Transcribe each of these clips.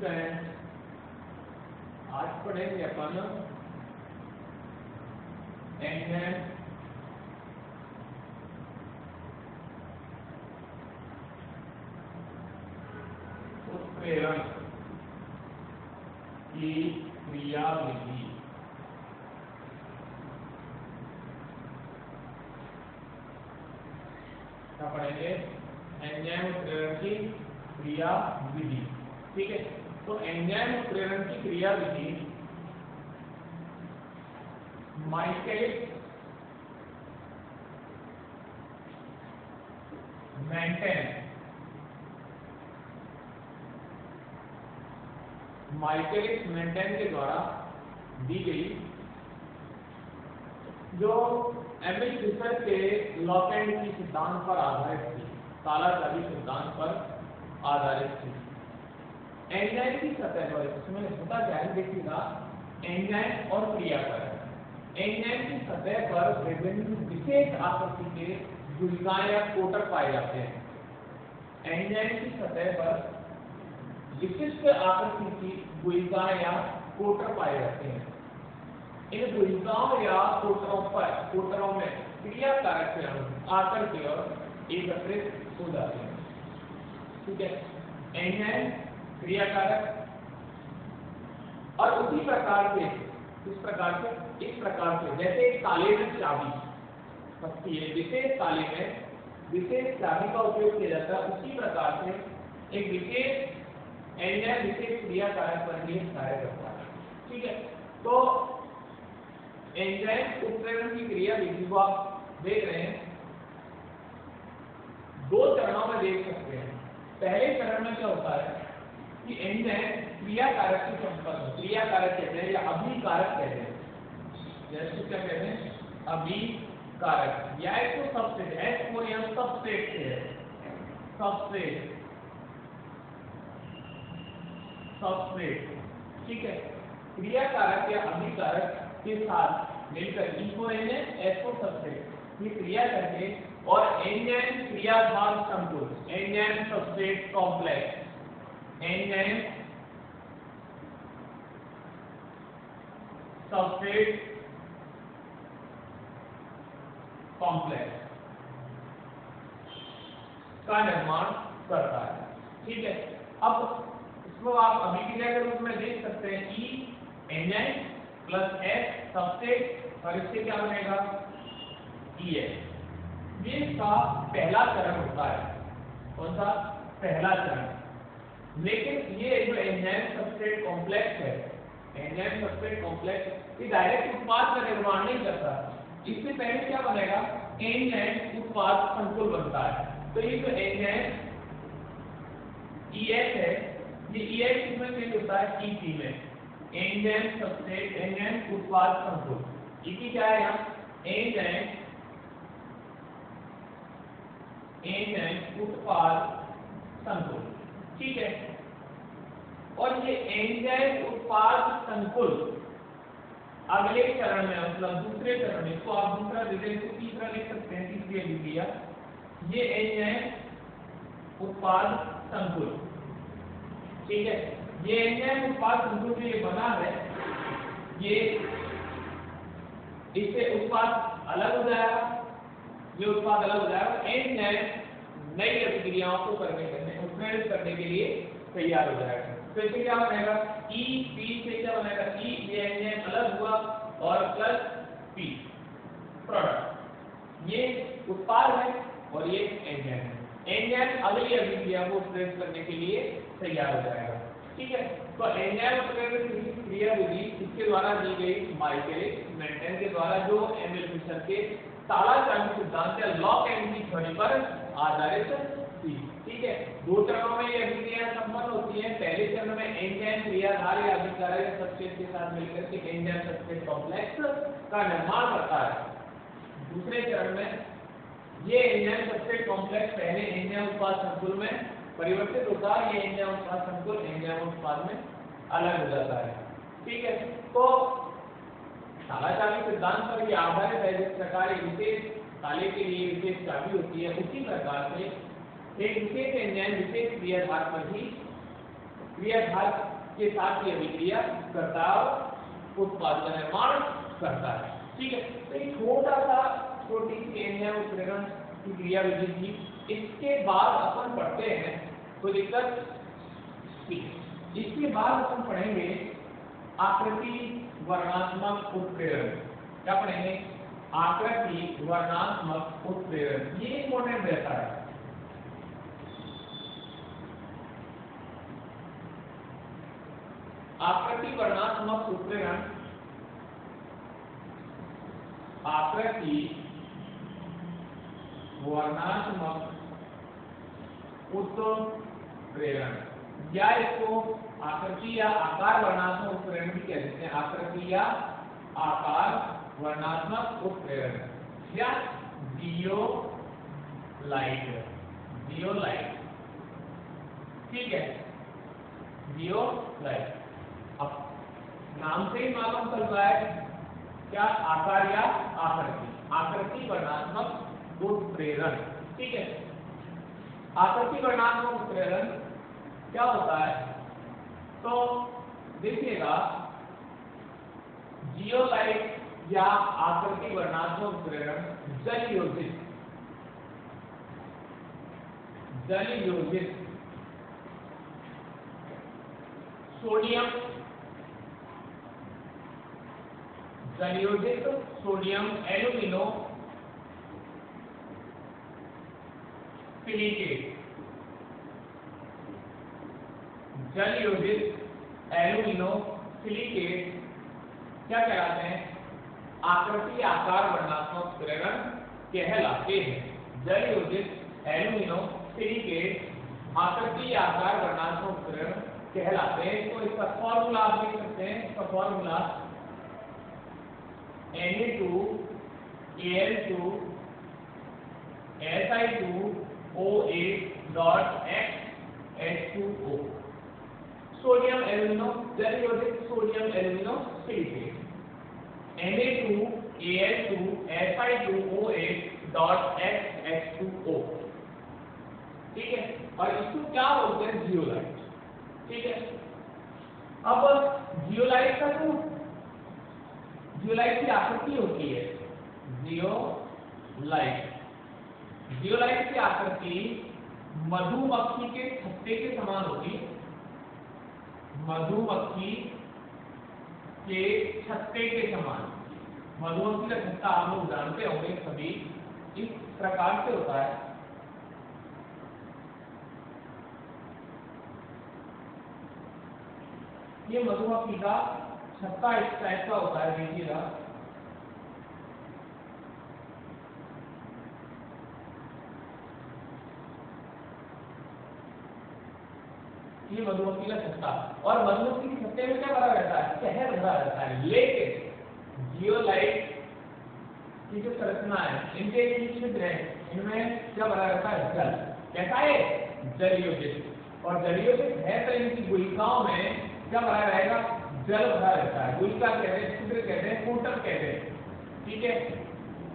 Student, आज पढ़ेंगे अपन enzyme उत्प्रेरण की क्रियाविधि। क्या पढ़ेंगे? एंजाइम उत्प्रेरण की क्रियाविधि। ठीक है, तो एंजाइम उत्प्रेरण की क्रियाविधि माइकेलिस मेंटेन के द्वारा दी गई, जो एमिल फिशर के लॉक एंड की सिद्धांत पर आधारित थी, ताला चाबी सिद्धांत पर आधारित थी। एंजाइम की सतह पर इसमें होता क्या है देखिएगा, एंजाइम और क्रियाकारक। एंजाइम की सतह पर विभिन्न विशेष आकृति के गुलिकाएं या कोटर पाए जाते हैं। एंजाइम की सतह पर विशिष्ट आकृति की गुलिकाएं या कोटर पाए जाते हैं। इन गुलिकाओं या कोटरों में क्रियाकारक के अणु आकर के और एकत्रित हो जाते हैं। ठीक है, एंजाइम क्रियाकारक, और उसी प्रकार से इस प्रकार से जैसे एक ताले में चाबी फंसती है, विशेष ताले में विशेष चाबी का उपयोग किया जाता है, उसी प्रकार से एक विशेष एंजाइम विशेष क्रियाकारक पर भी कार्य करता है। ठीक है, तो एंजाइम उत्प्रेरण की क्रियाविधि को आप देख रहे हैं, दो चरणों में देख सकते हैं। पहले चरण में क्या होता है कि एंजाइम क्रियाकारक के संपर्क में, क्रियाकारक कहते हैं या अभिकारक कहते हैं, जैसे क्या कहते हैं, अभिकारक या एक तो सबस्ट्रेट, एच को यहां सबस्ट्रेट है, सबस्ट्रेट। ठीक है, क्रियाकारक या अभिकारक के साथ मिलकर इनको एच को सबस्ट्रेट ये क्रिया करके और एंजाइम क्रियाधार संकुल, enzyme substrate complex, enzyme substrate complex का निर्माण करता है। ठीक है, अब इसको आप अभिक्रिया के रूप में देख सकते हैं, ई एंजाइम प्लस एच सबस्ट्रेट, और इससे क्या बनेगा, ई एच। ये इसका पहला चरण होता है। कौन सा? पहला चरण। लेकिन ये जो एंजाइम सबस्ट्रेट कॉम्प्लेक्स है, एंजाइम सबस्ट्रेट कॉम्प्लेक्स ये डायरेक्ट उत्पाद का निर्माण नहीं करता। इससे पहले क्या बनेगा, एंजाइम उत्पाद संकुल बनता है। तो ये जो एंजाइम EH है, ये EH किसमें चेंज होता है, EC में, एंजाइम सबस्ट्रेट एंजाइम उत्पाद संकुल। EC क्या है यहाँ, एंजाइम उत्पाद संकुल। ठीक है, और ये एंजाइम उत्पाद संकुल अगले चरण में, मतलब दूसरे चरण में, इसको आप दूसरा डिटेल को तीसरा लिख सकते हैं, तीसरी अभिक्रिया, ये एंजाइम उत्पाद संकुल। ठीक है, ये एंजाइम उत्पाद संकुल जो ये बना है, ये इससे उत्पाद अलग हो जाएगा, ये उत्पाद अलग हो जाएगा, एंजाइम नई अभिक्रियाओं को उत्प्रेरित करने के लिए तैयार हो जाएगा। तो इससे क्या बनेगा, ई पी से क्या बनेगा, ई ये एंजाइम अलग हुआ और प्लस पी प्रोडक्ट, ये उत्पाद है और ये एंजाइम है। एंजाइम अगली अभिक्रिया को उत्प्रेरित करने के लिए तैयार हो जाएगा। ठीक है, तो एंजाइम उत्प्रेरण की क्रियाविधि इसके द्वारा दी गई माइकेलिस मेंटेन के द्वारा, जो एमिल फिशर के ताला चाबी सिद्धांत या लॉक एंड की थ्योरी पर आधारित थी। ठीक है, दो चरणों में ये अभिक्रिया संपन्न होती है। पहले चरण में एंजाइम क्रियाधार या अभिकारक सबस्ट्रेट के साथ मिलकर के एंजाइम सबस्ट्रेट कॉम्प्लेक्स का निर्माण करता है। दूसरे चरण में ये एंजाइम सबस्ट्रेट कॉम्प्लेक्स पहले एंजाइम उत्पाद संकुल में परिवर्तित होता है, ये एंजाइम उत्पाद संकुल एंजाइम उत्पाद में अलग हो जाता है। ठीक है, तो ताला चाबी सिद्धांत पर ये आधारित है। जिस प्रकार एक विशेष ताले के लिए विशेष चाबी होती है, उसी प्रकार से एक विशेष एंजाइम विशेष क्रियाधार पर ही क्रियाधार के साथ ये अभिक्रिया करता है और उत्पाद का निर्माण करता है। ठीक है, तो ये छोटी सी एन है उत्प्रेरण की क्रिया विधि थी। इसके बाद अपन पढ़ते हैं तो दिक्कत, ठीक है, इसके बाद अपन पढ़ेंगे आकृति वर्णात्मक उत्प्रेरण। क्या पढ़ेंगे? आकृति वर्णात्मक उत्प्रेरण। ये इंपॉर्टेंट रहता है। आकृति वर्णात्मक उत्प्रेरण, आकृति वर्णात्मक उत्प्रेरण, या इसको आकृति या आकार वर्णात्मक उत्प्रेरण भी कह देते हैं। आकृति या आकार वर्णात्मक उत्प्रेरण या जियोलाइट। ठीक है, जियोलाइट। अब नाम से ही मालूम चल रहा है क्या? आकार या आकृति, आकृति वर्णात्मक उत्प्रेरण। ठीक है, आकृति वर्णात्मक उत्प्रेरण क्या होता है? तो देखिएगा, जियोलाइट या आकृति वर्णात्मक उत्प्रेरण जल योजित सोडियम एल्यूमिनो सिलिकेट, जल योजित एल्यूमिनो सिलिकेट क्या कहलाते हैं? आकृति आकार वर्णात्मक उत्प्रेरण कहलाते हैं। जल योजित एल्यूमिनो सिलिकेट आकृति आकार वर्णात्मक उत्प्रेरण कहलाते हैं। तो इसका फॉर्मूला आप देख सकते हैं। इसका फॉर्मूला Na2Al2OA.H2O, सोडियम एल्यूमिनो, जल योजित सोडियम एल्यूमिनो सिलिकेट, Na2Al2Si2OH.H2O। ठीक है, और इसको क्या बोलते हैं? जियोलाइट। ठीक है, अब जियोलाइट का जो जियोलाइट की आकृति होती है, जियोलाइट की आकृति मधुमक्खी के छत्ते के समान होती है। मधुमक्खी के छत्ते के समान, मधुमक्खी का छत्ता आप लोग जानते होंगे सभी, इस प्रकार से होता है। ये मधुमक्खी का छत्ता इस टाइप का होता है, देखिएगा। ये मधुमक्खी का छत्ता, और मधुमक्खी के छत्ते में क्या भरा रहता है? शहद भरा रहता है। लेकिन जियोलाइट की जो संरचना है, इनके जो छिद्र है, इनमें क्या भरा रहता है? जल। कैसा है? जल योजित। और जल योजित है तो इनकी गुलिकाओं में क्या भरा रहेगा? जल भरा रहता है। गुलिका कहते हैं, छिद्र कहते हैं, कोटक कहते हैं। ठीक है,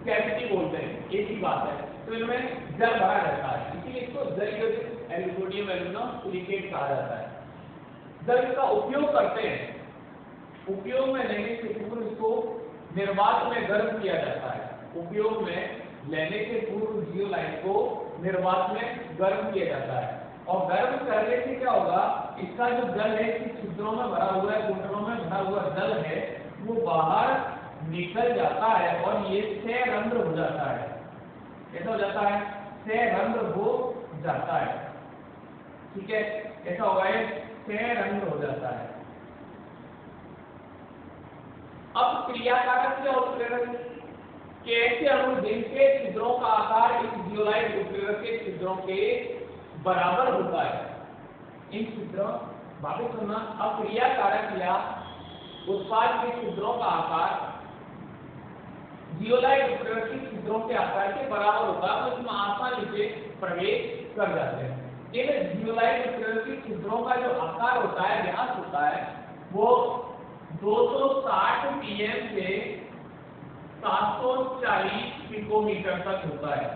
कैविटी बोलते हैं, एक ही बात है। तो इनमें जल भरा रहता है, इसीलिए इसको जल योजित सोडियम एल्यूमिनो सिलिकेट कहा जाता है। जब इसका उपयोग करते हैं, उपयोग में लेने से पूर्व इसको निर्वात में गर्म किया जाता है। उपयोग में लेने के पूर्व जियोलाइट को निर्वात में गर्म किया जाता है। और गर्म करने से क्या होगा? इसका जो जल है, इसके छिद्रों में भरा हुआ है, कुंडलों में भरा हुआ जल है, वो बाहर निकल जाता है और ये सैरंध्र हो जाता है। कैसा हो जाता है? सैरंध्र हो जाता है। ठीक है, ऐसा होगा, ये सैरंध्र हो जाता है। अब क्रियाकारक क्या उत्प्रेरक के ऐसे अणु जिनके छिद्रों का आकार इस जियोलाइट उत्प्रेरक के छिद्रों के बराबर होता है। इन छिद्रों, वापस सुनना, अब क्रियाकारक या उत्पाद के छिद्रों का आकार जियोलाइट उत्प्रेरक के छिद्रों के आकार के बराबर होता है, तो इसमें आसानी से प्रवेश कर जाते हैं। इन जियोलाइट उत्प्रेरक के छिद्रों का जो आकार होता है, व्यास होता है, वो 260 pm से 740 पिकोमीटर तक होता है।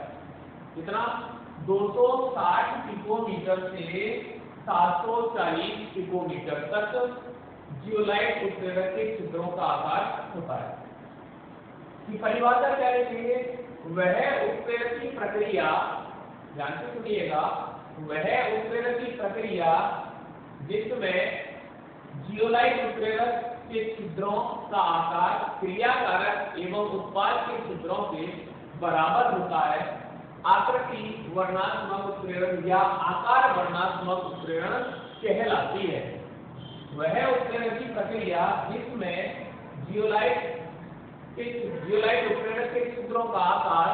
कितना? 260 पिकोमीटर से 740 पिकोमीटर तक जियोलाइट उत्प्रेरक के छिद्रों का आकार होता है। कि परिभाषा क्या लिखेंगे? वह उत्प्रेरक की प्रक्रिया, ध्यान से सुनिएगा, वह उत्प्रेरक की प्रक्रिया जिसमें जियोलाइट उत्प्रेरक के छिद्रों का आकार क्रिया कारक एवं उत्पाद के छिद्रों के बराबर होता है, आकृति वर्णात्मक उत्प्रेरण या आकार वर्णात्मक उत्प्रेरण कहलाती है। वह उत्प्रेरण की प्रक्रिया जिसमें जियोलाइट उत्प्रेरक के छिद्रों का आकार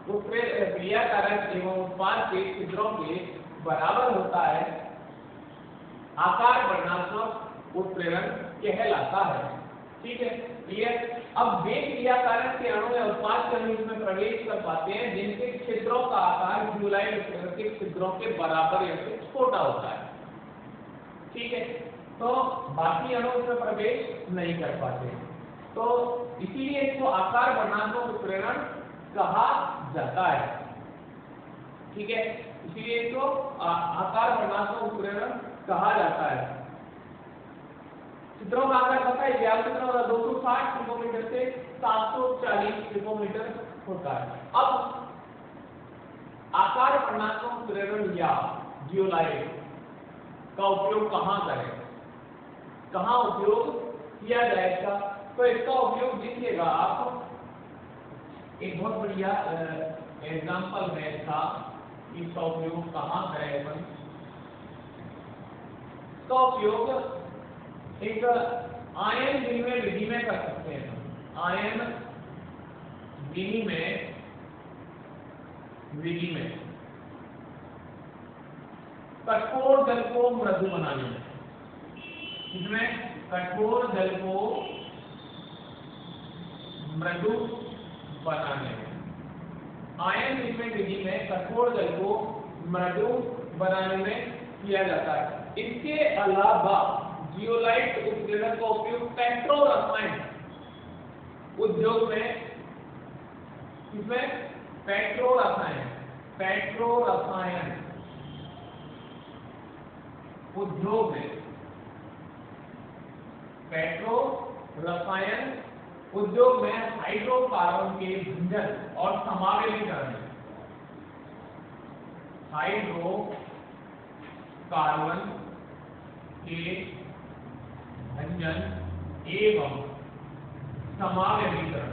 उत्प्रेरक क्रिया कारक एवं उत्पाद के छिद्रों के बराबर होता है, आकार वर्णात्मक उत्प्रेरण कहलाता है। ठीक है, क्लियर? अब वे क्रिया कारक के अणु या उत्पाद के अणु इसमें प्रवेश कर पाते हैं जिनके छिद्रों का आकार जियोलाइट उत्प्रेरक के छिद्रों के बराबर या से छोटा होता है। ठीक है, तो बाकी अणु इसमें प्रवेश नहीं कर पाते, तो इसीलिए इसको आकार वर्णात्मक उत्प्रेरण कहा जाता है। ठीक है, इसीलिए इसको आकार वर्णात्मक उत्प्रेरण कहा जाता है। छिद्रों का आकार पता है, व्यास छिद्रों का 260 पिकोमीटर से 740 पिकोमीटर होता है। अब आकार वर्णात्मक उत्प्रेरण या जियोलाइट का उपयोग कहाँ करें, कहाँ उपयोग किया जाएगा? तो इसका उपयोग देखिएगा आप, एक बहुत बढ़िया एग्जाम्पल है इसका, इसका उपयोग कहाँ करें अपन? इसका उपयोग एक आयन विनिमय विधि में कर सकते हैं। आयन विनिमय विधि में कठोर जल को मृदु बनाने में, इसमें कठोर जल को मृदु बनाने में, आयन विनिमय विधि में कठोर जल को मृदु बनाने में किया जाता है। इसके अलावा जियोलाइट उत्प्रेरक का उपयोग पेट्रोरसायन उद्योग में, इसमें पेट्रोरसायन उद्योग में, पेट्रोरसायन उद्योग में हाइड्रोकार्बन के भंजन और समावेशीकरण, हाइड्रोकार्बन के भंजन एवं समावेशीकरण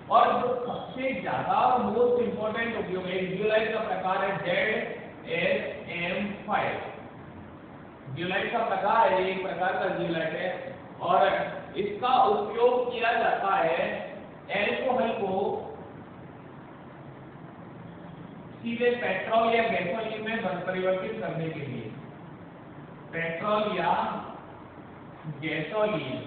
और जो सबसे ज्यादा और मोस्ट इंपोर्टेंट उपयोग है जियोलाइट का प्रकार है ZSM5। जियोलाइट का प्रकार है, एक प्रकार का जियोलाइट है और इसका उपयोग किया जाता है एल्कोहल को सीधे पेट्रोल या गैसोलीन में परिवर्तित करने के लिए, पेट्रोल या गैसोलीन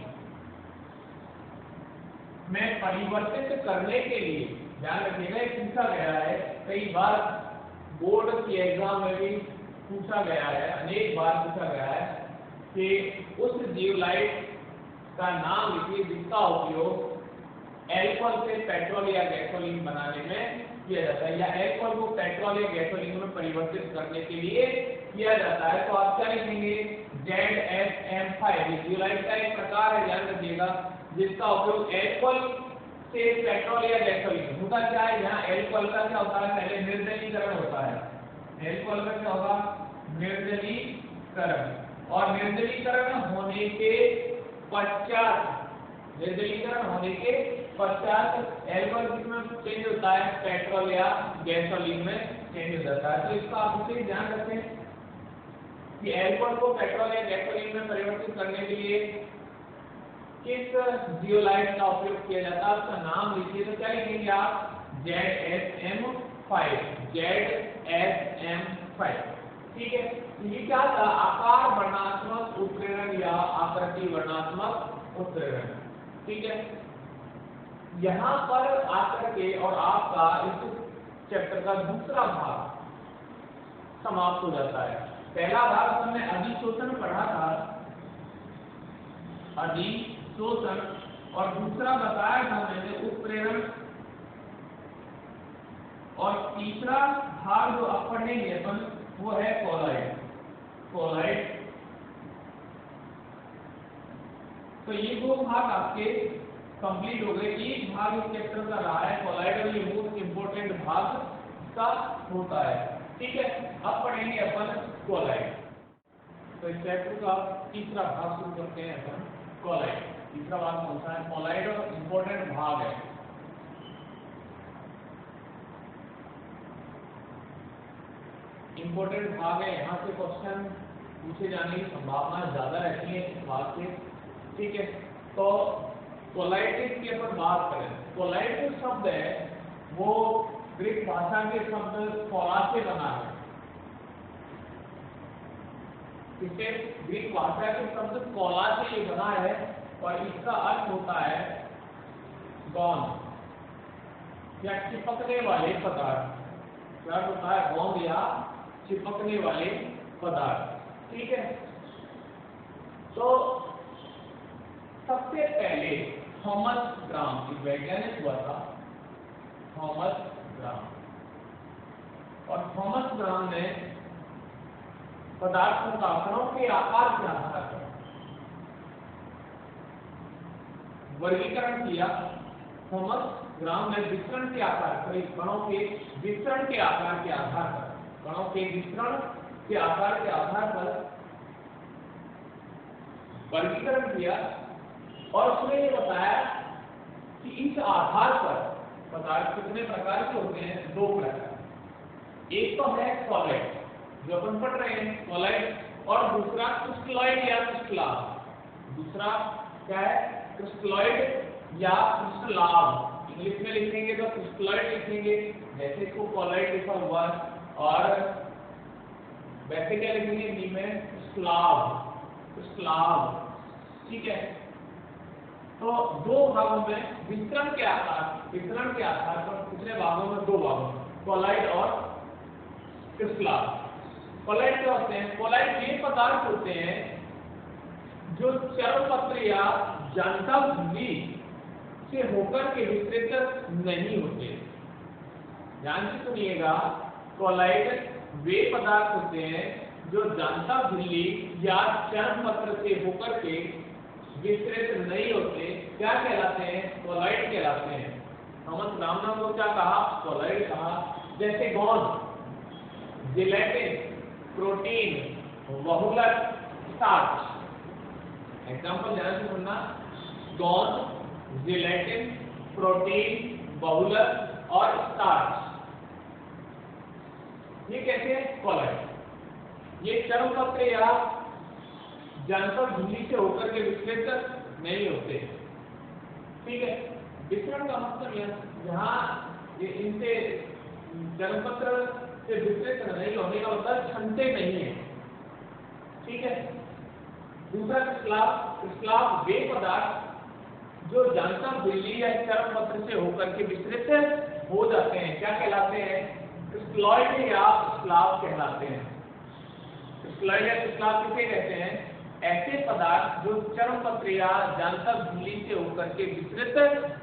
में परिवर्तित करने के लिए। ध्यान रखिएगा, पूछा गया है कई बार बोर्ड की एग्जाम में भी पूछा गया है, अनेक बार पूछा गया है कि उस जियोलाइट का नाम लिखिए जिसका उपयोग एल्कोहल से पेट्रोल या गैसोलीन बनाने में किया जाता है, या एल्कोहल को पेट्रोल या गैसोलीन में परिवर्तित करने के लिए किया जाता है। तो आप क्या लिखेंगे? ZSM5 जियोलाइट का एक प्रकार है, ध्यान रखिएगा, जिसका उपयोग एल्कोहल से पेट्रोल या गैसोलीन। होता क्या है, यहाँ एल्कोहल का क्या होता है, पहले निर्जलीकरण होता है। एल्कोहल का क्या होगा? निर्जलीकरण, और निर्जलीकरण होने के पश्चात एल्कोहल किसमें चेंज होता है? पेट्रोल या गैसोलीन में चेंज हो जाता है। तो इसका आप उसे ध्यान रखें कि एल्कोहल को पेट्रोल या गैसोलीन में परिवर्तित करने के लिए किस जियोलाइट का उपयोग किया जाता है, उसका नाम लिखिए। तो क्या लिखेंगे आप? ZSM5। ठीक है, ये क्या था? आकार वर्णात्मक उत्प्रेरण या आकृति वर्णात्मक उत्प्रेरण। ठीक है, यहाँ पर आकर के और आपका इस चैप्टर का दूसरा भाग समाप्त हो जाता है। पहला भाग हमने अधिशोषण पढ़ा था, अधिशोषण, और दूसरा बताया था मैंने उत्प्रेरण और तीसरा भाग जो अब पढ़ेंगे अपन वो है कोलॉइड। कोलॉइड, तो ये दो भाग आपके कंप्लीट हो गए। एक भाग इस चैप्टर का रहा है कोलॉइड और ये मोस्ट इंपोर्टेंट भाग का होता है, ठीक है। अब पढ़ेंगे अपन कोलॉइड। तो इस चैप्टर का तीसरा भाग शुरू करते हैं अपन कोलॉइड। तीसरा भाग कौन सा है? कोलॉइड और इंपोर्टेंट भाग है। इंपोर्टेंट भाग है, यहाँ से क्वेश्चन पूछे जाने की संभावना ज्यादा रहती है इस भाग से, ठीक है। तो कोलाइटिस की अपन बात करें, कोलाइटिस शब्द है वो ग्रीक भाषा के शब्द कोला से बना है। इसे ग्रीक भाषा के शब्द कोला से ये बना है और इसका अर्थ होता है गोंद या चिपकने वाले पदार्थ। क्या होता है? गोंद या चिपकने वाले पदार्थ, ठीक है। तो सबसे पहले थॉमस ग्राम एक वैज्ञानिक हुआ था, थॉमस ग्राम। और थॉमस ग्राम ने पदार्थों का कणों के आकार के आधार पर वर्गीकरण किया। थॉमस ग्राम ने वितरण के आधार पर, कणों के वितरण के आकार के आधार पर, कणों के वितरण के आकार के आधार पर वर्गीकरण किया और उसने ये बताया कि इस आधार पर पदार्थ कितने प्रकार के होते हैं? दो प्रकार। एक तो है सॉलिड जो अपन पढ़ रहे हैं सॉलिड, और दूसरा क्रिस्टलॉइड या क्रिस्टलाव। दूसरा क्या है? क्रिस्टलॉइड या क्रिस्टलाव। इंग्लिश में लिखेंगे तो क्रिस्टलॉइड लिखेंगे, जैसे इसको कोलॉइड लिखा हुआ, और वैसे क्या लिखेंगे हिंदी में? क्रिस्टलाव, क्रिस्टलाव, ठीक है। तो दो भागों में वितरण के आधार पर कितने भागों में? दो भागों में, कोलॉइड और क्रिस्टलाव। कोलॉइड क्या होते हैं? कोलॉइड ये पदार्थ होते हैं जो चर्मपत्र या जानता झिल्ली से होकर के विस्तृत नहीं होते। ध्यान से सुनिएगा, कोलॉइड वे पदार्थ होते हैं जो जानता झिल्ली या चर्मपत्र से होकर के विस्तृत नहीं होते। क्या कहलाते हैं? कोलॉइड कहलाते हैं। थॉमस ग्राम ने को क्या कहा? कोलॉइड कहा। जैसे गोंद, जिलेटिन, प्रोटीन, बहुलक, स्टार्च। एग्जांपल ध्यान से सुनना, गोंद, जिलेटिन, प्रोटीन, बहुलक और स्टार्च, ये कैसे है? कोलॉइड। ये चर्मपत्र या जानता झिल्ली से होकर के विस्तृत नहीं होते, ठीक है। वितरण का मतलब यहाँ इनसे चर्मपत्र से विस्तृत नहीं होने का मतलब क्षमते नहीं है, ठीक है। दूसरा क्रिस्टलाव वे पदार्थ जो जानता झिल्ली या चर्मपत्र से होकर के विस्तृत हो जाते हैं, क्या कहलाते हैं? क्रिस्टलॉइड या क्रिस्टलाव कहलाते हैं। क्रिस्टलॉइड या क्रिस्टलाव किसे कहते हैं? ऐसे पदार्थ जो चर्मपत्र या जानता झिल्ली से होकर के विस्तृत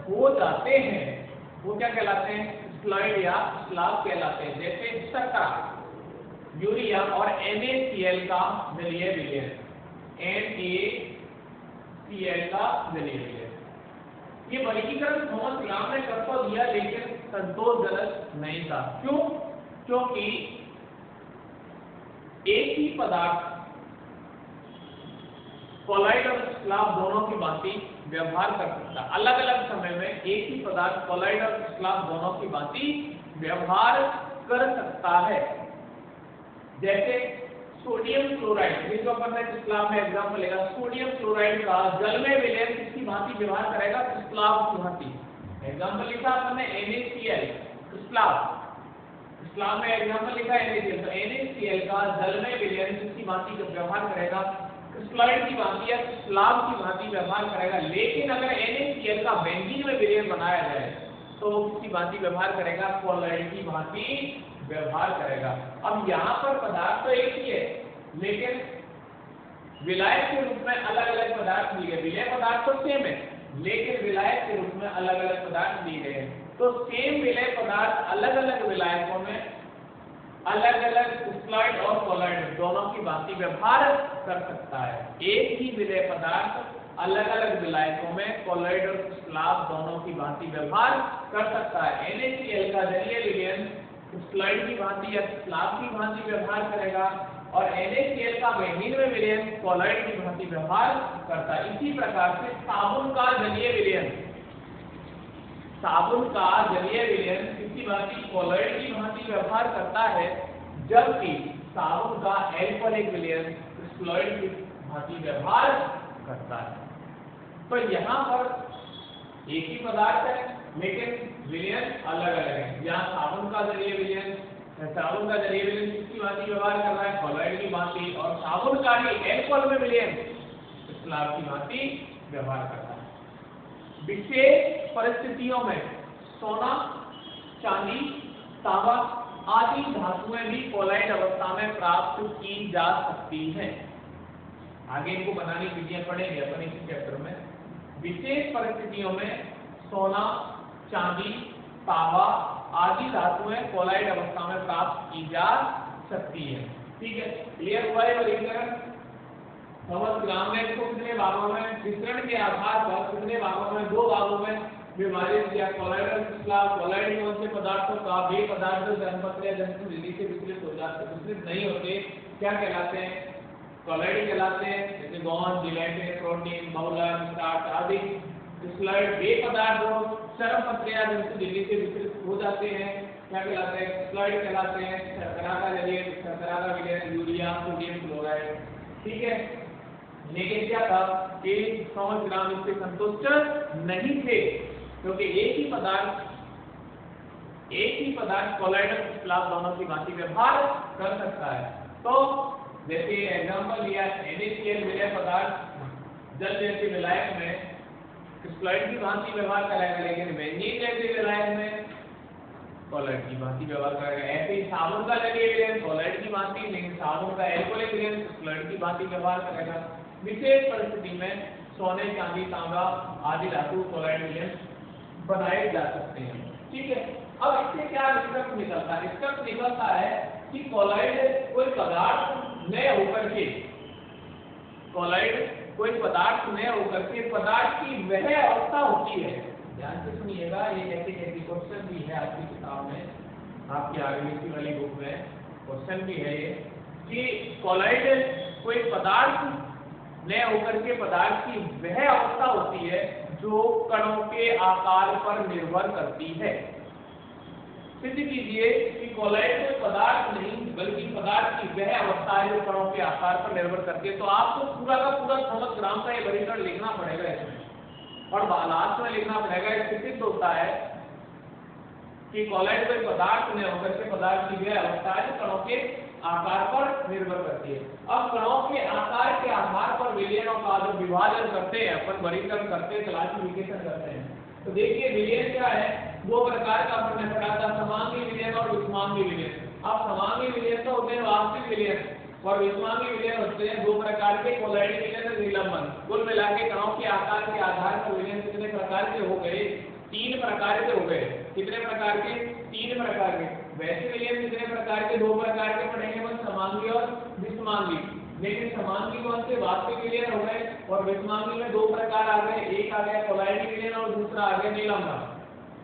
हो जाते हैं, वो क्या कहलाते हैं? क्रिस्टलॉइड या क्रिस्टलाव कहलाते हैं। जैसे शर्करा, यूरिया और NaCl का जलीय विलयन, NaCl का जलीय विलयन। ये वर्गीकरण थॉमस ग्राम ने कर तो दिया, लेकिन संतोषजनक नहीं था। क्यों? क्योंकि एक ही पदार्थ कोलॉइड और क्रिस्टलाव दोनों की भांति व्यवहार कर सकता है। अलग अलग समय में एक ही पदार्थ कोलॉइड और क्रिस्टलाव दोनों की भांति व्यवहार कर सकता है। जैसे सोडियम क्लोराइड, जिसको अपन ने क्रिस्टलाव में एग्जांपल लेगा, सोडियम क्लोराइड का जल में विलयन किसकी भांति व्यवहार करेगा? क्रिस्टलाव की भांति। एग्जांपल लिखा अपन ने NaCl, क्रिस्टलाव में एग्जांपल लिखा NaCl, तो NaCl का जल में विलयन किसकी भांति व्यवहार करेगा? क्रिस्टलॉइड की भांति या क्रिस्टलाव की भांति व्यवहार करेगा। लेकिन अगर NaCl का बेंजीन में विलयन बनाया जाए तो किसकी भांति व्यवहार करेगा? कोलॉइड की भांति व्यवहार करेगा। अब यहाँ पर पदार्थ तो एक ही है, लेकिन विलायक के रूप में अलग अलग पदार्थ दिए गए। विलय पदार्थ तो सेम है, लेकिन विलायक के रूप में अलग अलग पदार्थ दिए गए हैं। तो सेम विलय पदार्थ अलग अलग विलायकों में अलग अलग क्रिस्टलाइड और कोलॉइड दोनों की भांति व्यवहार कर सकता है। एक ही विलय पदार्थ अलग अलग विलायकों में कोलॉइड और क्रिस्टलाव दोनों की भांति व्यवहार कर सकता है। NaCl का जलीय विलयन क्रिस्टलाइड की भांति या क्रिस्टलाव की भांति व्यवहार करेगा और NaCl का बेंजीन में विलयन कोलॉइड की भांति व्यवहार करता है। इसी प्रकार से साबुन का जलीय विलयन किसी भांति कोलॉइड की भांति व्यवहार करता है, जबकि साबुन का एल्कोहलिक विलयन क्रिस्टलॉइड की भांति व्यवहार करता है। तो यहाँ पर एक ही पदार्थ है लेकिन विलयन अलग अलग है। यहाँ साबुन का जलीय विलयन किसकी भांति व्यवहार कर रहा है, कोलॉइड की भांति, और साबुन का ही एल्कोहल में विलयन क्रिस्टलाव की भांति व्यवहार करता है। विशेष परिस्थितियों में सोना, चांदी, तांबा आदि धातुएं भी कोलॉइड अवस्था में प्राप्त की जा सकती हैं। आगे इनको बनाने की विधियां पढ़ेंगे अपन इस चैप्टर में। विशेष परिस्थितियों में सोना, चांदी, तांबा आदि धातुएं कोलॉइड अवस्था में प्राप्त की जा सकती हैं। ठीक है, क्लियर हुआ है वर्गीकरण? समझ ग्राम में इसको कितने भागों में वितरण के आधार पर कितने भागों में, दो भागों में विभाजित किया। कोलॉइडल क्रिस्टलाव कोलॉइड कौन से पदार्थों का, वे पदार्थ जो जन्मपत्र या जंतु झिल्ली से विचलित हो जाते, विचलित नहीं होते, क्या कहलाते हैं, कोलॉइड कहलाते हैं। जैसे गोंद, जिलेटिन, प्रोटीन, बहुलक, स्टार्च आदि। क्रिस्टलॉइड वे पदार्थ जो चर्मपत्र या जंतु झिल्ली से विचलित हो जाते हैं, क्या कहलाते हैं, क्रिस्टलॉइड कहलाते हैं। शर्करा का जलीय, शर्करा का विलयन यूरिया, सोडियम क्लोराइड। ठीक है, लेकिन क्या था कि 100 ग्राम इससे संतुष्ट नहीं थे, क्योंकि एक ही पदार्थ कोलॉइड और क्रिस्टलाव दोनों की भांति व्यवहार कर सकता है। तो जैसे एग्जांपल लिया, NaCl विलय पदार्थ जल जैसे विलायक में क्रिस्टलॉइड की भांति व्यवहार करेगा, लेकिन बेंजीन जैसे विलायक में कोलॉइड की भांति व्यवहार करेगा। ऐसे ही साबुन का जलीय विलयन कोलॉइड की भांति, लेकिन साबुन का एल्कोहलिक विलयन क्रिस्टलॉइड की भांति व्यवहार करेगा। विशेष परिस्थिति में सोने, चांदी, तांबा आदि धातु कोलॉइड विलयन बनाए जा सकते हैं। ठीक है, अब इससे क्या निष्कर्ष निकलता है? निष्कर्ष निकलता है कि कोलॉइड कोई पदार्थ न होकर के पदार्थ की वह अवस्था होती है। ध्यान से सुनिएगा, ये ऐसे क्वेश्चन भी है आपकी किताब में, आपकी आरबीसी वाली बुक में क्वेश्चन भी है ये, कि कोलॉइड कोई पदार्थ न होकर के पदार्थ की वह अवस्था होती है जो कणों के आकार पर निर्भर करती है। सिद्ध कीजिए कि कोलॉइड कोई पदार्थ नहीं बल्कि पदार्थ की वह अवस्था है जो कणों के आकार पर निर्भर करती है। तो आपको पूरा का पूरा थॉमस ग्राम का ये वर्गीकरण लिखना पड़ेगा इसमें, और लास्ट में लिखना पड़ेगा। इससे सिद्ध होता है कि कोलॉइड कोई पदार्थ न होकर के पदार्थ की वह अवस्था है जो कणों के आकार पर निर्भर करती है। अब कणों के आकार के आधार पर विलयनों का जब विभाजन करते हैं, अपन वर्गीकरण करते हैं, क्लासिफिकेशन करते हैं, तो देखिए विलयन क्या है, दो प्रकार का अपन ने पढ़ा था, समांगी विलयन और विषमांगी विलयन। अब समांगी विलयन तो होते हैं वास्तविक विलयन, और विषमांगी विलयन होते हैं दो प्रकार के, कोलॉइड विलयन और निलंबन। कुल मिला के कणों के आकार के आधार पर विलयन कितने प्रकार के हो गए? 3 प्रकार के हो गए। कितने प्रकार के? 3 प्रकार के। वैसे विलयन कितने प्रकार के? 2 प्रकार के पढ़ेंगे, बस समांगी और विषमांगी। लेकिन समांगी कौन से? वास्तविक विलयन हो गए, और विषमांगी में 2 प्रकार आ गए, एक आ गया कोलॉइड विलयन और दूसरा आ गया निलंबन।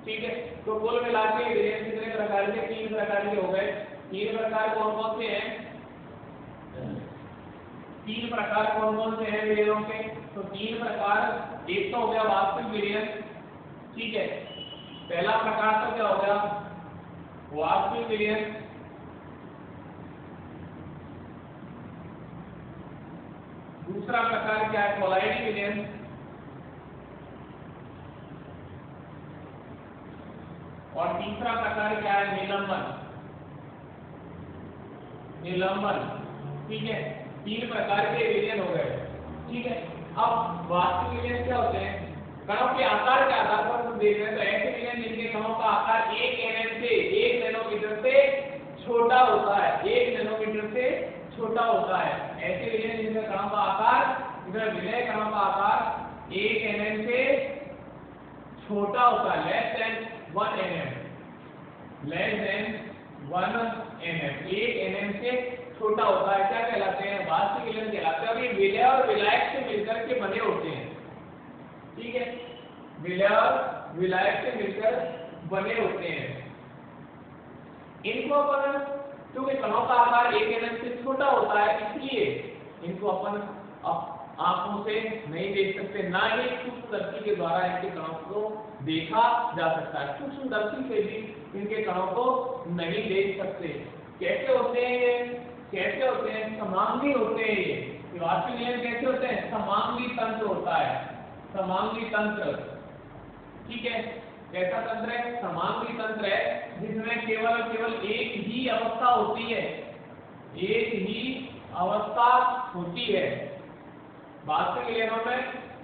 ठीक है, तो कुल मिला के विलयन कितने प्रकार के? 3 प्रकार के हो गए। 3 प्रकार कौन कौन से हैं? 3 प्रकार कौन कौन से हैं विलयनों के? तो 3 प्रकार, एक तो हो गया वास्तविक विलयन। ठीक है, पहला प्रकार तो क्या हो गया? वास्तविक विलयन। दूसरा प्रकार क्या है? कोलॉइड विलयन। और तीसरा प्रकार क्या है? निलंबन। ठीक है, 3 प्रकार के विलयन हो गए। ठीक है, अब वास्तविक विलयन क्या होते हैं? कणों के आकार के आधार पर हम देख रहे हैं, तो ऐसे विलयन जिनके कणों का आकार 1 mm से 1 नैनोमीटर से छोटा होता है, 1 नैनोमीटर से छोटा होता है। ऐसे विलयन जिनका कणों का आकार, विलय कणों का आकार 1 mm से छोटा होता है, less than 1 mm, less than 1 mm, 1 mm से छोटा होता है, क्या कहलाते हैं? वास्तविक विलयन कहलाते हैं। और ये विलय और विलायक से मिलकर के बने होते हैं, ठीक है, विलय और विलायक से मिलकर बने होते हैं। इनको अपन, क्योंकि कणों का आकार 1 mm से छोटा होता है, इसलिए इनको अपन आंखों से नहीं देख सकते, ना ही सूक्ष्मदर्शी के द्वारा इनके कणों को देखा जा सकता है। सूक्ष्मदर्शी से भी इनके कणों को नहीं देख सकते। कैसे होते हैं ये? कैसे होते हैं? समांगी होते हैं ये। वास्तविक विलयन कैसे होते हैं? समांगी तंत्र होता है, समांगी तंत्र, ठीक है। कैसा तंत्र है? समांगी तंत्र है, जिसमें केवल एक ही अवस्था होती है, एक ही अवस्था होती है। वास्तविक विलयनों में,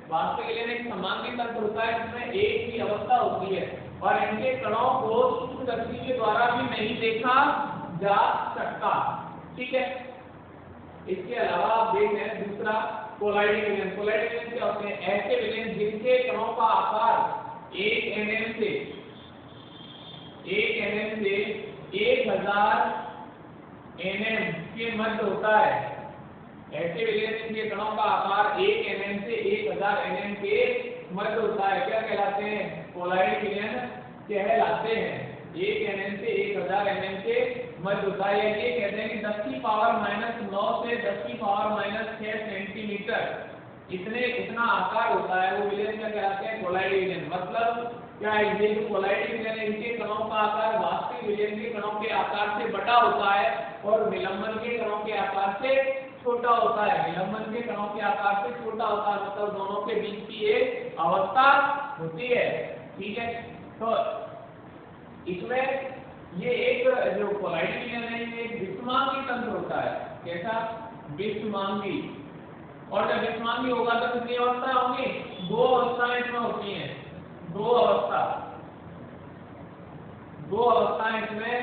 वास्तविक विलयन एक समांगी तंत्र होता है जिसमें एक ही अवस्था होती है और इनके कणों को सूक्ष्मदर्शी के द्वारा भी नहीं देखा जा सकता, ठीक है। इसके अलावा आप देख रहे हैं दूसरा कोलाइडिक विलयन। कोलाइडिक विलयन क्या होते हैं? ऐसे विलयन जिनके कणों का आकार 1 mm से 1000 mm के मध्य होता है। ऐसे विलयन जिनके कणों का आकार 1 mm से 1000 mm के मध्य होता है, क्या कहलाते हैं? कोलाइडिक विलयन कहलाते हैं। 1 mm से 1000 mm के मध्य होता है। ये कहते हैं कि 10 की पावर -9 से 10 की पावर -6 सेंटीमीटर इतना आकार होता है, वो विलयन क्या कहलाते हैं? कोलाइडिक विलयन। मतलब क्या है? ये जो कोलाइडिक विलयन है, इनके कणों का आकार वास्तविक विलयन के कणों के आकार से बड़ा होता है और निलंबन के कणों के आकार से छोटा होता है। निलंबन के कणों के आकार से छोटा होता है, मतलब दोनों के बीच की एक अवस्था होती है, ठीक है। तो इसमें ये एक जो कोलाइडिक विलयन है, ये एक विषमांगी तंत्र होता है। कैसा? विषमांगी। और जब विषमांगी होगा तो कितनी अवस्था होंगी? 2 अवस्थाएं इसमें होती हैं, 2 अवस्थाएं इसमें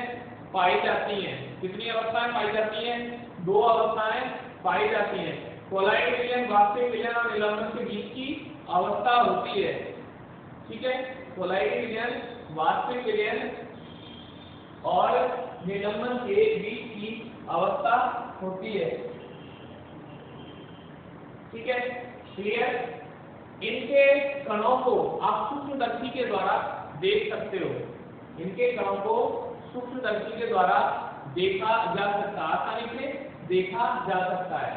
पाई जाती हैं। कितनी अवस्थाएं पाई जाती हैं? 2 अवस्थाएं पाई जाती हैं। कोलाइडिक विलयन वास्तविक विलयन और निलंबन के बीच की अवस्था होती है, ठीक है। कोलाइडिक विलयन वास्तविक विलयन और निलंबन के बीच की अवस्था होती है, ठीक है, क्लियर। इनके कणों को आप सूक्ष्मदर्शी के द्वारा देख सकते हो, इनके कणों को सूक्ष्मदर्शी के द्वारा देखा जा सकता है, आसानी से देखा जा सकता है।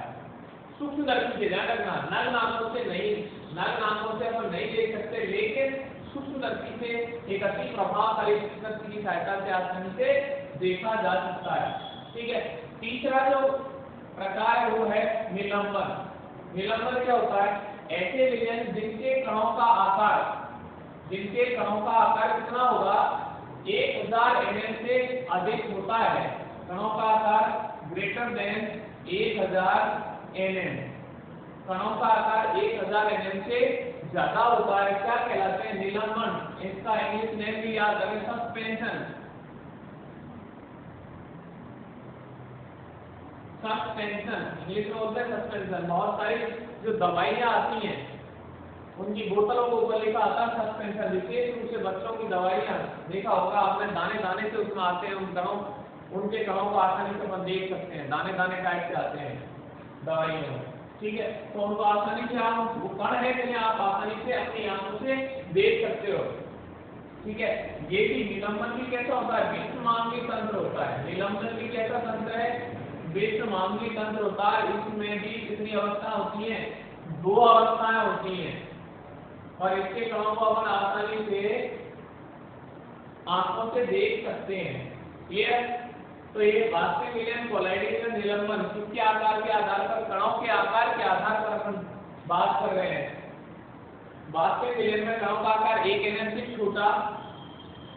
सूक्ष्मदर्शी से, ध्यान रखना, नग्न आंखों से नहीं, नग्न आंखों से हम नहीं देख सकते, लेकिन सूक्ष्मदर्शी से एक अति प्रभावशाली सूक्ष्मदर्शी की सहायता से आसानी से देखा जा सकता है, ठीक है। तीसरा जो प्रकार है वो है निलंबन। निलंबन क्या होता है? ऐसे विलयन जिनके कणों का आकार कितना होगा? 1000 mm से अधिक होता है। कणों का आकार ग्रेटर देन 1000 mm, कणों का आकार 1000 mm से ज्यादा होता है, क्या कहलाते हैं? निलंबन। इसका इंग्लिश नेम भी याद रखें, सस्पेंशन। सस्पेंशन इंग्लिश में बोलते हैं सस्पेंशन। बहुत सारी जो दवाइयां आती हैं उनकी बोतलों के ऊपर लिखा आता है सस्पेंशन। विशेष रूप से बच्चों की दवाइयां देखा होगा आपने, दाने दाने से उसमें आते हैं, उनके कणों को आसानी से अपन देख सकते हैं, दाने दाने टाइप से आते हैं दवाइयों में, ठीक है। तो उनको आसानी से आप, वो कण है जिन्हें आप आसानी से अपनी आंखों से देख सकते हो, ठीक है। ये भी निलंबन भी कैसा होता है? विषमांगी तंत्र होता है। निलंबन भी कैसा तंत्र है? विषमांगी तंत्र होता है। इसमें भी कितनी अवस्था होती है? 2 अवस्थाएं होती हैं और इसके कणों को अपन आसानी से आंखों से देख सकते हैं, क्लियर। तो ये वास्तविक विलयन, कोलाइडिक विलयन, निलंबन, किसके आकार के आधार पर? कणों के आकार के आधार पर अपन बात कर रहे हैं। वास्तविक विलयन में कणों का आकार 1 mm से छोटा,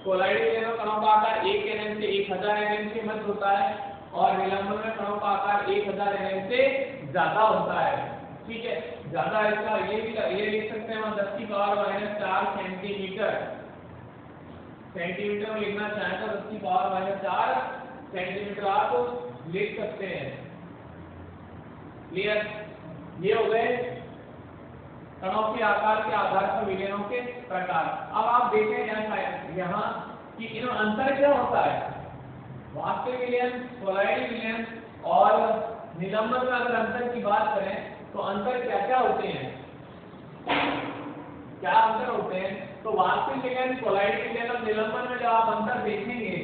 कोलाइडिक विलयन में कणों का आकार 1 mm से 1000 mm के मध्य होता है और निलंबन में कणों का आकार 1000 mm से ज्यादा होता है, ठीक है। ज्यादा इसका ये लिख सकते हैं हम 10 की पावर -4 सेंटीमीटर। सेंटीमीटर में लिखना चाहें तो 10 की पावर -4 सेंटीमीटर आप लिख सकते हैं, क्लियर। ये हो गए कणों के आकार के आधार पर विलयनों के प्रकार। अब आप देखें यहाँ कि इनमें अंतर क्या होता है। वास्तविक विलयन, कोलाइडी विलयन और निलंबन में अगर अंतर की बात करें तो अंतर क्या क्या होते हैं, क्या अंतर होते हैं। तो वास्तविक विलयन, कोलाइडी विलयन और निलंबन में जब आप अंतर देखेंगे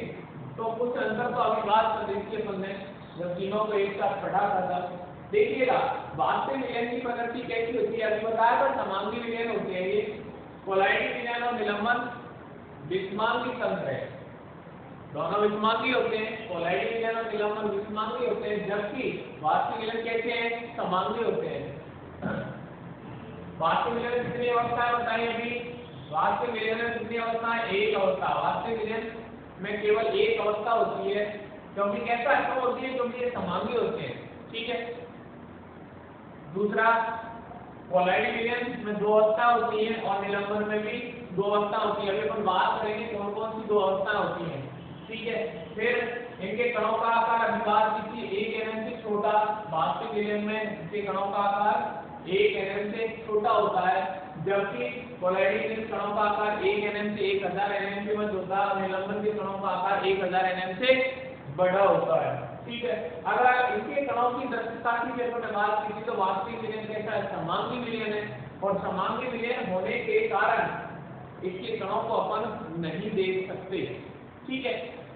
तो कुछ अंतर तो अभी बात कर देखिए हमने जब तीनों को एक साथ पढ़ा था। देखिएगा वास्तविक विलयन की प्रकृति कैसी होती है, अभी बताया था समांगी विलयन होते हैं ये। कोलाइडी विलयन और निलंबन विषमांगी तंत्र है, दोनों विषमांगी होते हैं। कोलाइडी विलयन और निलंबन विषमांगी होते हैं, जबकि वास्तविक विलयन कैसे हैं, समांगी होते हैं। वास्तविक विलयन कितनी अवस्थाएं बताई अभी, वास्तविक विलयन में कितनी अवस्थाएं, एक अवस्था। वास्तविक विलयन में केवल एक अवस्था होती है, क्योंकि कैसा क्यों होती है, क्योंकि ये समांगी होते हैं, ठीक है। दूसरा कोलाइडी विलयन में दो अवस्था होती है और निलंबन में भी दो अवस्था होती है। अभी अपन बात करेंगे कौन कौन सी दो अवस्था होती है, ठीक है। फिर इनके कणों का आकार अभी बात की थी 1 nm से छोटा। वास्तविक विलयन में इनके कणों का आकार 1 nm से छोटा होता है, जबकि कोलाइडी में कणों का आकार 1 nm से 1000 nm के मध्य होता है और निलंबन के कणों का आकार 1000 nm से बड़ा होता है, ठीक है। अगर इनके कणों की दृश्यता की जब हमने बात की थी तो वास्तविक विलयन कैसा है, समांगी विलयन है, और समांगी विलयन होने के कारण इसके कणों को अपन नहीं देख सकते, ठीक है।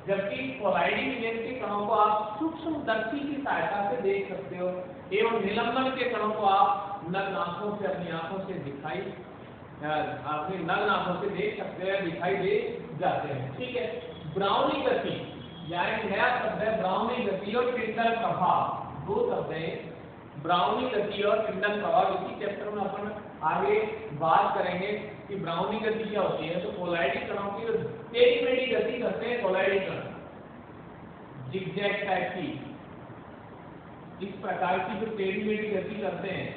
जबकि कोलाइडी विलयन के कणों को आप सूक्ष्मदर्शी की सहायता से देख सकते हो, एवं निलंबन के कणों को आप नग्न आंखों से अपनी आंखों से अपनी नग्न आंखों से देख सकते हैं, दिखाई दे जाते हैं, ठीक है। ब्राउनी गति यानी नया शब्द है ब्राउनी गति और टिंडल प्रभाव, दो शब्द है ब्राउनी गति और टिंडल प्रभाव। इसी चैप्टर में अपन आगे बात करेंगे कि ब्राउनी गति क्या होती है। तो कोलाइडी कणों की टेढ़ी मेढ़ी गति करते हैं कोलाइडी कण, जिगजैग टाइप की, इस प्रकार की जो टेढ़ी मेढ़ी गति करते हैं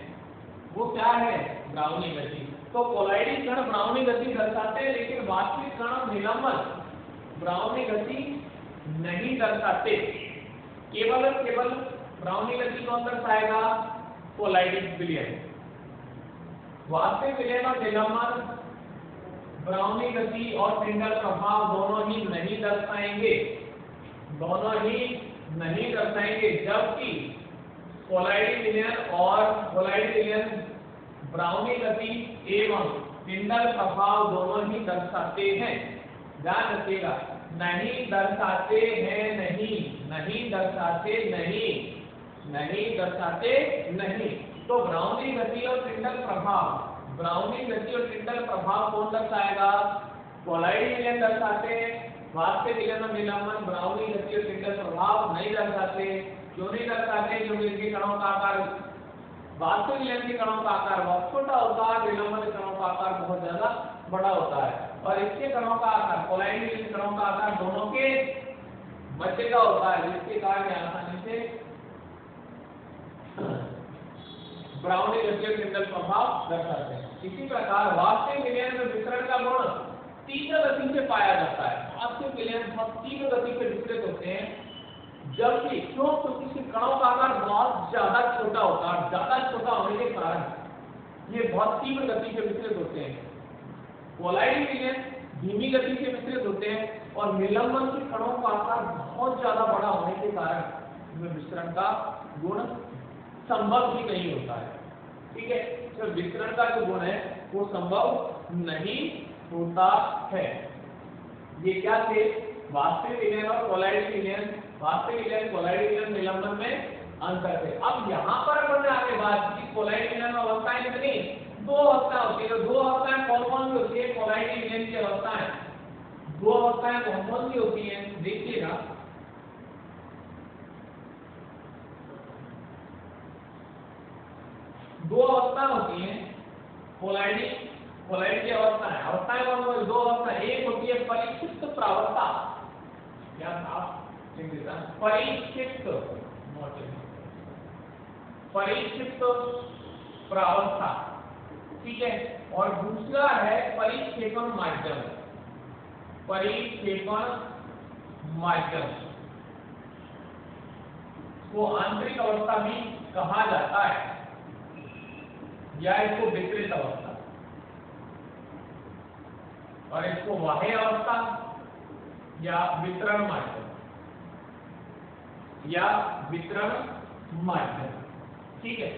वो क्या है, ब्राउनी गति। तो कोलाइडी कण ब्राउनी गति दर्शाते हैं, लेकिन वास्तविक कण निलंबन ब्राउनी गति नहीं दर्शाते। केवल ब्राउनी गति कौन दर्शाएगा, कोलाइडी विलयन। वास्तविक विलयन और निलंबन ब्राउनी गति और टिंडल प्रभाव दोनों ही नहीं दर्शाएंगे, जबकि कोलाइडी विलयन ब्राउनी गति एवं टिंडल प्रभाव दोनों ही दर्शाते हैं। ध्यान रखिएगा, नहीं दर्शाते नहीं। तो ब्राउनी गति और टिंडल प्रभाव कौन दर्शाएगा, कोलाइडी विलयन दर्शाते हैं। वास्तविक विलयन और निलंबन ब्राउनी गति और टिंडल प्रभाव नहीं दर्शाते। क्यों नहीं दर्शाते, क्योंकि इनके कणों का आकार, वास्तविक विलयन के कणों का आकार बहुत छोटा होता है, निलंबन के कणों का आकार बहुत ज्यादा बड़ा होता है, और इसके कणों का आकार, कोलाइडी विलयन कणों का आकार दोनों के मध्य का होता है, जिसके कारण आसानी से ब्राउनी गति और टिंडल प्रभाव दर्शाते हैं। इसी प्रकार वास्तविक विलयन में विसरण का गुण तीव्र गति से पाया जाता है। वास्तविक विलयन बहुत तीव्र गति से विसरित होते हैं, जबकि क्योंकि कणों का आकार बहुत ज्यादा छोटा होता है, ज्यादा छोटा होने के कारण ये बहुत तीव्र गति से विसरित होते हैं। कोलाइडी विलयन धीमी गति से विसरित होते हैं और निलंबन के कणों का आकार बहुत ज्यादा बड़ा होने के कारण इनमें विसरण का गुण संभव ही नहीं होता है, ठीक है। तो विसरण का जो गुण है वो संभव नहीं होता है। ये क्या थे, वास्तविक विलयन और कोलाइडी विलयन। वास्तविक विलयन, कोलाइडी विलयन, निलंबन में अंतर थे। अब यहाँ पर अपन ने आगे बात की कोलाइडी विलयन में अवस्थाएं कितनी, दो अवस्था होती है। तो दो अवस्थाएं कौन कौन सी होती है, कोलाइडी विलयन की अवस्थाएं, दो अवस्थाएं कौन कौन सी होती है, देखिएगा। दो अवस्था होती है कोलाइडी की अवस्थाएं कौन कौन, दो अवस्था। एक होती है परिक्षिप्त प्रावस्था, क्या आप परिक्षिप्त प्रावस्था, ठीक है। और दूसरा है परिक्षेपण माध्यम, को आंतरिक अवस्था भी कहा जाता है, या इसको विकृत अवस्था। और इसको बाह्य अवस्था या वितरण माध्यम ठीक है।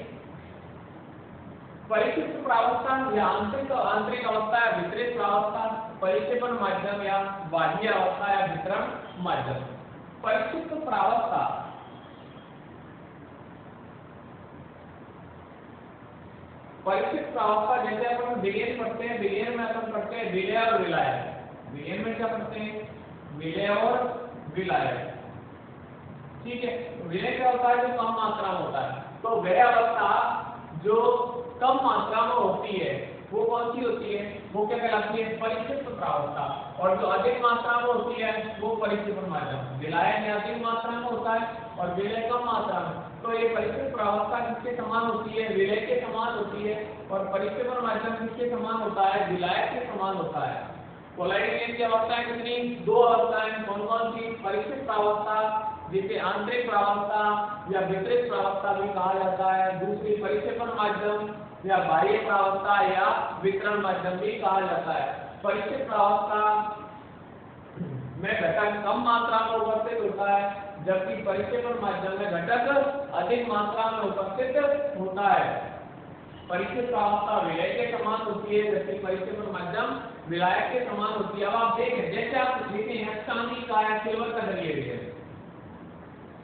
परिक्षिप्त प्रावस्था या आंतरिक अवस्था या वितरित प्रावस्था, परिक्षेपण माध्यम या बाह्य अवस्था या वितरण माध्यम। परिक्षिप्त प्रावस्था जैसे अपन विलयन पढ़ते हैं, विलयन में अपन पढ़ते हैं विलय और विलायक। विलयन में क्या पढ़ते हैं? विलय और विलायक, ठीक है। विलय क्या होता है? जो कम मात्रा में होता है। तो वह अवस्था जो कम मात्रा में होती है वो कौन सी होती है? वो क्या कहलाती है? परिक्षिप्त प्रावस्था। और जो अधिक मात्रा में होती है वो परिक्षेपण माध्यम। विलायक में अधिक मात्रा में होता है और विलय कम मात्रा में। तो ये परिक्षिप्त प्रावस्था किसके समान होती है? विलय के समान होती है। और परिक्षेपण माध्यम किसके समान होता है? विलायक के समान होता है। कोलाइड की अवस्थाएं कितनी? दो अवस्थाएं। कौन कौन सी? परिक्षिप्त प्रावस्था जिसे आंतरिक प्रावस्था या वितरित प्रावस्था भी कहा जाता है। दूसरी परिक्षेपण माध्यम या बाह्य प्रावस्था या वितरण माध्यम भी कहा जाता है। परिक्षिप्त प्रावस्था में घटक कम मात्रा में उपस्थित होता है, जबकि परिक्षेपण माध्यम में घटक अधिक मात्रा में उपस्थित होता है। परिक्षिप्त प्रावस्था विलय के समान होती है, जबकि परिक्षेपण माध्यम विलायक के समान होती है। अब आप देखें, जैसे आप देखें यहाँ चांदी का या सिल्वर का जलीय विलयन,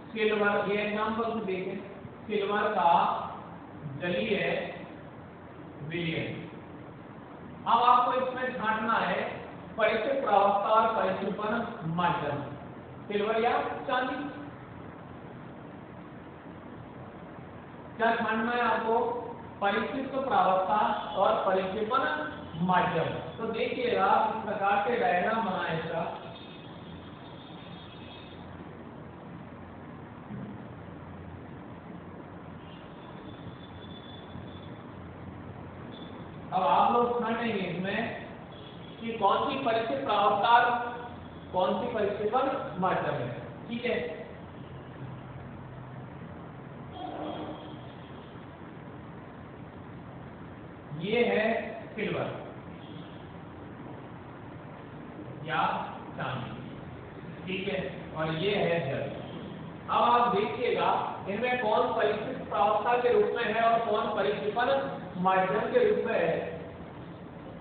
सिल्वर, ये एग्जांपल से देखें, सिल्वर का जलीय विलयन। अब आपको इसमें छांटना है परिक्षिप्त प्रावस्था और परिक्षेपण माध्यम, सिल्वर या चांदी। क्या छांटना है आपको? परिक्षिप्त प्रावस्था और परिक्षेपण माध्यम। तो देखिएगा इस प्रकार से डायग्राम बनाए इसका। अब आप लोग छांटेंगे इसमें कि कौन सी परिक्षिप्त प्रावस्था और कौन सी परिक्षेपण माध्यम है, ठीक है। ये है सिल्वर या चांदी, ठीक है, और ये है जल। अब आप देखिएगा इनमें कौन परिक्षिप्त प्रावस्था के रूप में है और कौन परिक्षेपण माध्यम के रूप में है।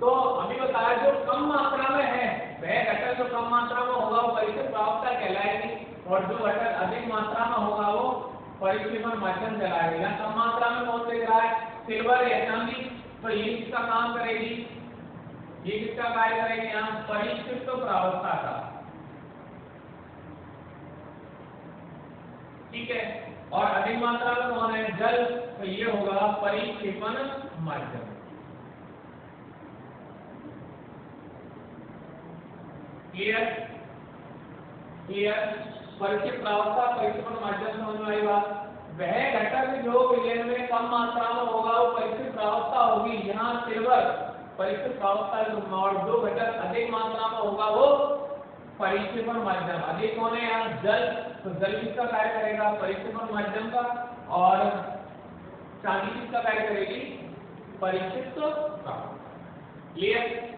तो अभी बताया जो कम मात्रा में है वह घटक जो कम मात्रा में होगा वो परिक्षिप्त प्रावस्था कहलाएगी, और जो घटक अधिक मात्रा में होगा वो परिक्षेपण माध्यम कहलाएगा। यहाँ कम मात्रा में कौन दिख रहा है? सिल्वर या चांदी। तो ये किसका काम करेगी? ये किसका कार्य करेगी? यहाँ परिक्षिप्त प्रावस्था का, ठीक है। और अधिक मात्रा में कौन है? जल। तो ये होगा परिक्षेपण माध्यम। क्लियर? परिक्षिप्त प्रावस्था परिक्षेपण माध्यम समझ में आई बात। वह घटक जो विलयन में कम मात्रा में होगा वो परिक्षिप्त प्रावस्था होगी। यहाँ सिल्वर परिक्षिप्त प्रावस्था, और जो घटक अधिक मात्रा में होगा वो परिक्षेपण माध्यम। अधिक कौन है यहाँ? जल। तो जल किसका कार्य करेगा? परिक्षेपण माध्यम का। और चांदी किसका कार्य करेगी? परिक्षिप्त प्रावस्था। क्लियर?